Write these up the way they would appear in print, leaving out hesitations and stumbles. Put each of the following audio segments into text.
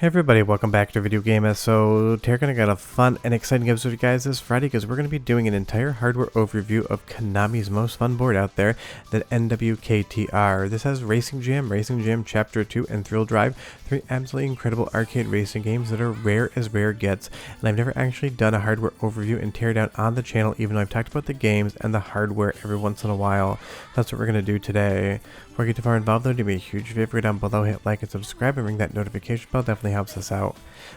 Hey everybody, welcome back to Video Game. So today we're going to get a fun and exciting episode for you guys this Friday because we're going to be doing an entire hardware overview of Konami's most fun board out there, the NWK-TR. This has Racing Jam Chapter 2, and Thrill Drive, three absolutely incredible arcade racing games that are rare as rare gets, and I've never actually done a hardware overview and teardown on the channel, even though I've talked about the games and the hardware every once in a while. That's what we're going to do today. Before we get too far involved though, do me a huge favor down below, hit like and subscribe and ring that notification bell, definitely helps us out.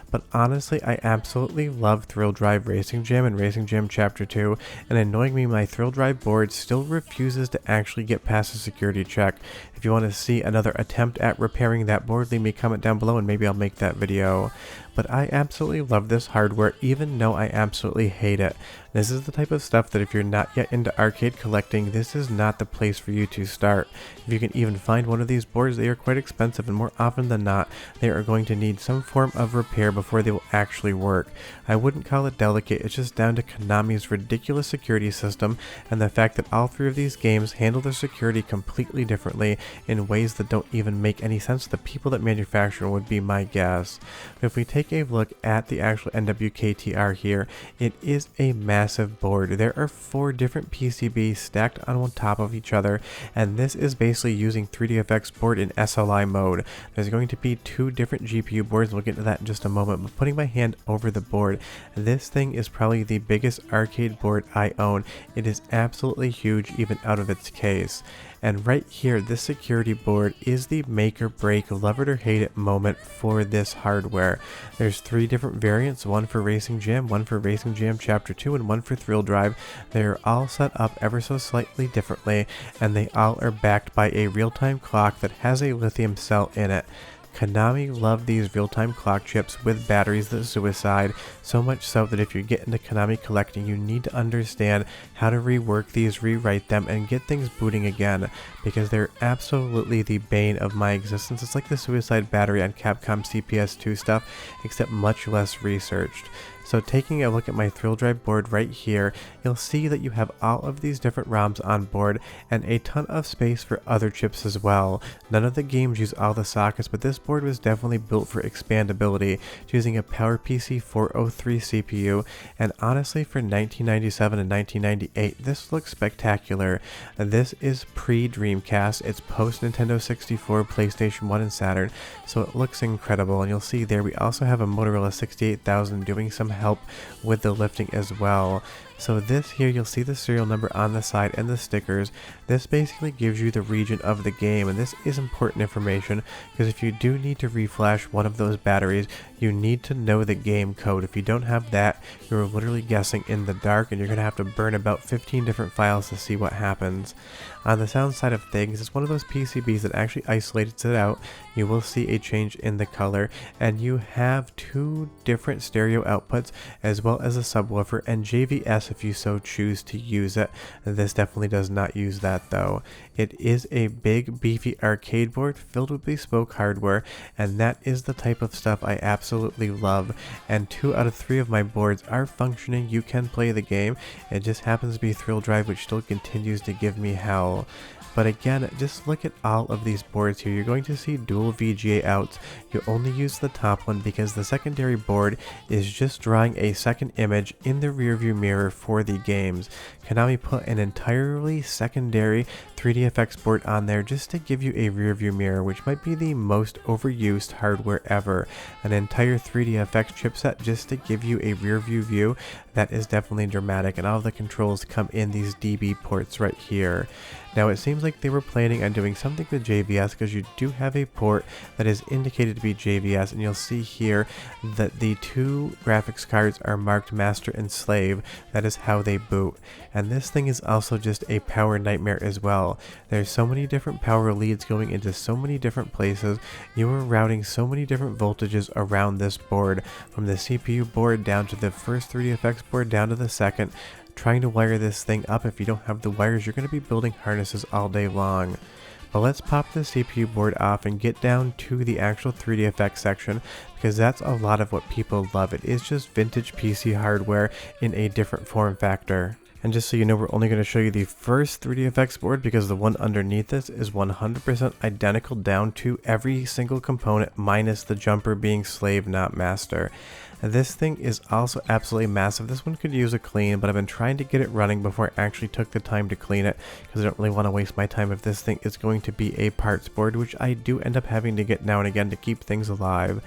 But honestly, I absolutely love Thrill Drive Racing Jam and Racing Jam Chapter 2, and annoyingly my Thrill Drive board still refuses to actually get past the security check. If you want to see another attempt at repairing that board, leave me a comment down below and maybe I'll make that video. But I absolutely love this hardware, even though I absolutely hate it. This is the type of stuff that if you're not yet into arcade collecting, this is not the place for you to start. If you can even find one of these boards, they are quite expensive, and more often than not, they are going to need some form of repair before they will actually work. I wouldn't call it delicate, it's just down to Konami's ridiculous security system and the fact that all three of these games handle their security completely differently in ways that don't even make any sense to the people that manufacture, would be my guess. But if we take a look at the actual NWK-TR here, it is a massive board. There are 4 different PCBs stacked on top of each other, and this is basically using 3DFX board in SLI mode. There's going to be 2 different GPU boards, we'll get to that in just a moment, but putting my hand over the board, this thing is probably the biggest arcade board I own. It is absolutely huge even out of its case. And right here, this security board is the make or break, love it or hate it moment for this hardware. There's 3 different variants, one for Racing Jam, one for Racing Jam Chapter 2, and one for Thrill Drive. They're all set up ever so slightly differently, and they all are backed by a real-time clock that has a lithium cell in it. Konami love these real-time clock chips with batteries that suicide, so much so that if you get into Konami collecting, you need to understand how to rework these, rewrite them, and get things booting again, because they're absolutely the bane of my existence. It's like the suicide battery on Capcom CPS2 stuff, except much less researched. So taking a look at my Thrill Drive board right here, you'll see that you have all of these different ROMs on board and a ton of space for other chips as well. None of the games use all the sockets, but this board was definitely built for expandability, using a PowerPC 403 CPU, and honestly for 1997 and 1998, this looks spectacular. This is pre-Dreamcast, it's post-Nintendo 64, PlayStation 1, and Saturn, so it looks incredible, and you'll see there we also have a Motorola 68000 doing some help with the lifting as well. So this here, you'll see the serial number on the side and the stickers. This basically gives you the region of the game, and this is important information because if you do need to reflash one of those batteries, you need to know the game code. If you don't have that, you're literally guessing in the dark, and you're going to have to burn about 15 different files to see what happens. On the sound side of things, it's one of those PCBs that actually isolates it out. You will see a change in the color, and you have 2 different stereo outputs as well as a subwoofer and JVS if you so choose to use it. This definitely does not use that though. It is a big beefy arcade board filled with bespoke hardware, and that is the type of stuff I absolutely love, and 2 out of 3 of my boards are functioning. You can play the game. It just happens to be Thrill Drive, which still continues to give me hell. But again, just look at all of these boards here. You're going to see dual VGA outs. You only use the top one because the secondary board is just drawing a second image in the rearview mirror for the games. Konami put an entirely secondary 3DFX board on there just to give you a rearview mirror, which might be the most overused hardware ever. An entire 3DFX chipset just to give you a rearview view, that is definitely dramatic, and all of the controls come in these DB ports right here. Now it seems like they were planning on doing something with JVS because you do have a port that is indicated to be JVS, and you'll see here that the 2 graphics cards are marked Master and Slave. That is how they boot. And this thing is also just a power nightmare as well. There's so many different power leads going into so many different places. You are routing so many different voltages around this board, from the CPU board down to the first 3DFX board down to the second. Trying to wire this thing up, if you don't have the wires, you're going to be building harnesses all day long. But let's pop the CPU board off and get down to the actual 3DFX section, because that's a lot of what people love. It is just vintage PC hardware in a different form factor. And just so you know, we're only going to show you the first 3DFX board because the one underneath this is 100% identical down to every single component minus the jumper being slave, not master. This thing is also absolutely massive. This one could use a clean, but I've been trying to get it running before I actually took the time to clean it because I don't really want to waste my time if this thing is going to be a parts board, which I do end up having to get now and again to keep things alive.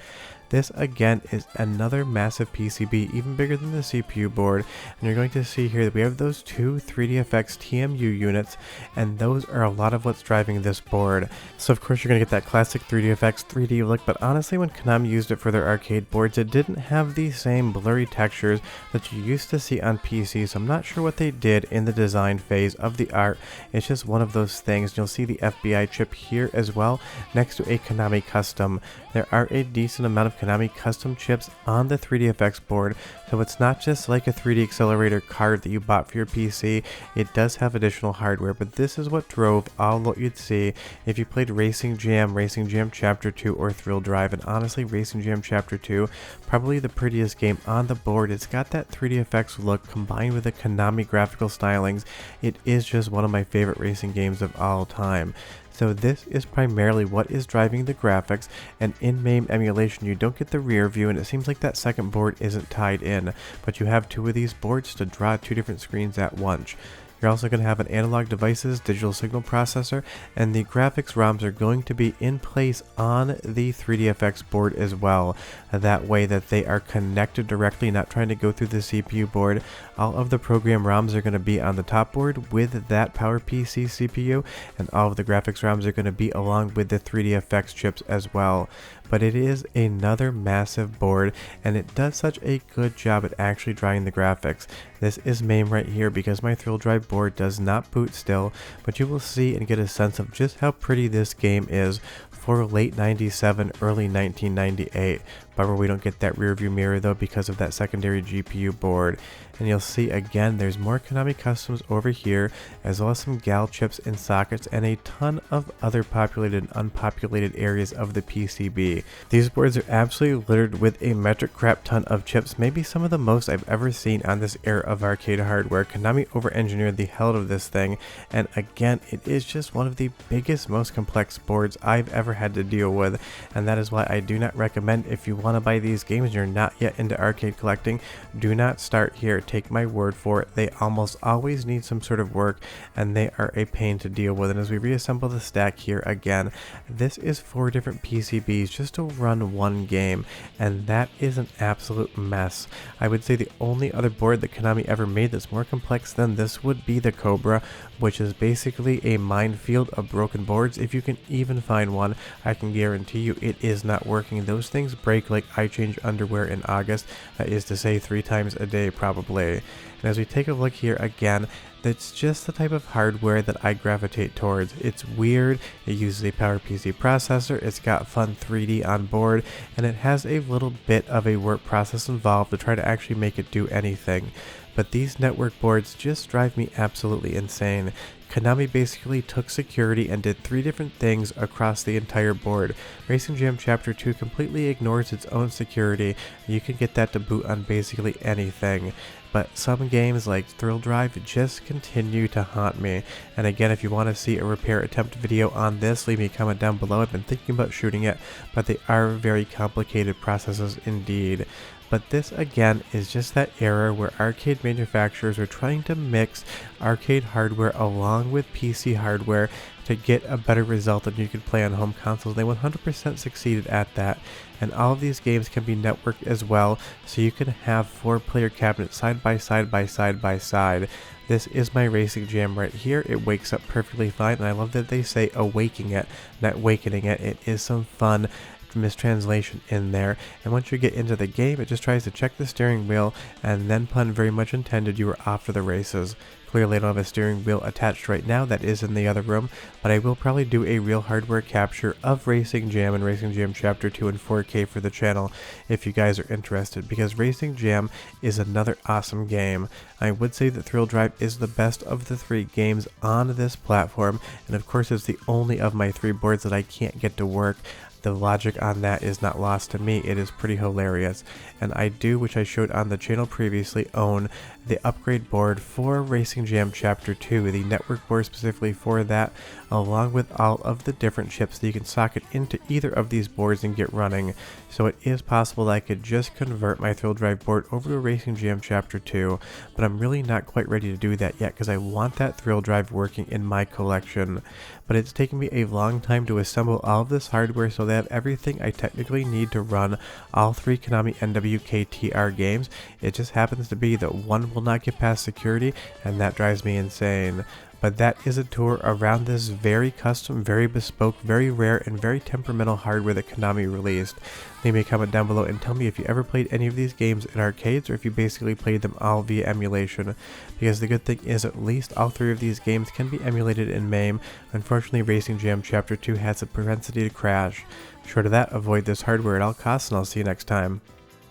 This again is another massive PCB, even bigger than the CPU board, and you're going to see here that we have those two 3DFX TMU units, and those are a lot of what's driving this board. So of course you're going to get that classic 3DFX 3D look, but honestly when Konami used it for their arcade boards, it didn't have the same blurry textures that you used to see on PC, so I'm not sure what they did in the design phase of the art. It's just one of those things. You'll see the FBI chip here as well, next to a Konami custom. There are a decent amount of Konami custom chips on the 3DFX board, so it's not just like a 3D accelerator card that you bought for your PC. It does have additional hardware, but this is what drove all what you'd see if you played Racing Jam Chapter 2, or Thrill Drive. And honestly, Racing Jam Chapter 2, probably the prettiest game on the board. It's got that 3DFX look combined with the Konami graphical stylings. It is just one of my favorite racing games of all time. So this is primarily what is driving the graphics, and in MAME emulation you don't get the rear view, and it seems like that second board isn't tied in, but you have two of these boards to draw two different screens at once. You're also going to have an analog devices digital signal processor, and the graphics ROMs are going to be in place on the 3DFX board as well. That way that they are connected directly, not trying to go through the CPU board. All of the program ROMs are going to be on the top board with that PowerPC CPU, and all of the graphics ROMs are going to be along with the 3DFX chips as well. But it is another massive board, and it does such a good job at actually drawing the graphics. This is MAME right here because my Thrill Drive board does not boot still, but you will see and get a sense of just how pretty this game is for late 97, early 1998. Bummer we don't get that rear view mirror though because of that secondary GPU board. And you'll see again there's more Konami customs over here, as well as some GAL chips and sockets, and a ton of other populated and unpopulated areas of the PCB. These boards are absolutely littered with a metric crap ton of chips, maybe some of the most I've ever seen on this era of arcade hardware. Konami over-engineered the hell out of this thing, and again it is just one of the biggest, most complex boards I've ever had to deal with, and that is why I do not recommend, if you want to buy these games and you're not yet into arcade collecting, do not start here. Take my word for it, they almost always need some sort of work, and they are a pain to deal with. And as we reassemble the stack here again, this is 4 different PCBs just to run one game, and that is an absolute mess. I would say the only other board that Konami ever made that's more complex than this would be the Cobra, which is basically a minefield of broken boards. If you can even find one, I can guarantee you it is not working. Those things break like I change underwear in August, that is to say 3 times a day probably. And as we take a look here again, that's just the type of hardware that I gravitate towards. It's weird, it uses a PowerPC processor, it's got fun 3D on board, and it has a little bit of a work process involved to try to actually make it do anything. But these network boards just drive me absolutely insane. Konami basically took security and did 3 different things across the entire board. Racing Jam Chapter 2 completely ignores its own security. You can get that to boot on basically anything. But some games like Thrill Drive just continue to haunt me. And again, if you want to see a repair attempt video on this, leave me a comment down below. I've been thinking about shooting it, but they are very complicated processes indeed. But this again is just that era where arcade manufacturers were trying to mix arcade hardware along with PC hardware to get a better result than you could play on home consoles. They 100% succeeded at that, and all of these games can be networked as well, so you can have 4-player cabinets side by side by side by side. This is my Racing Jam right here. It wakes up perfectly fine, and I love that they say awaking it, not wakening it. It is some fun mistranslation in there, and once you get into the game, it just tries to check the steering wheel, and then, pun very much intended, you are off to the races. Clearly I don't have a steering wheel attached right now, that is in the other room, but I will probably do a real hardware capture of Racing Jam and Racing Jam Chapter 2 in 4K for the channel if you guys are interested, because Racing Jam is another awesome game. I would say that Thrill Drive is the best of the 3 games on this platform, and of course it's the only of my 3 boards that I can't get to work. the logic on that is not lost to me. It is pretty hilarious. And I do, which I showed on the channel previously, own the upgrade board for Racing Jam Chapter 2, the network board specifically for that, along with all of the different chips that you can socket into either of these boards and get running. So it is possible that I could just convert my Thrill Drive board over to Racing Jam Chapter 2, but I'm really not quite ready to do that yet because I want that Thrill Drive working in my collection. But it's taken me a long time to assemble all of this hardware so that I have everything I technically need to run all 3 Konami NWK-TR games. It just happens to be that one will not get past security, and that drives me insane. But that is a tour around this very custom, very bespoke, very rare, and very temperamental hardware that Konami released. Leave me a comment down below and tell me if you ever played any of these games in arcades or if you basically played them all via emulation. Because the good thing is at least all 3 of these games can be emulated in MAME. Unfortunately, Racing Jam Chapter 2 has a propensity to crash. Short of that, avoid this hardware at all costs, and I'll see you next time.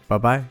Bye bye.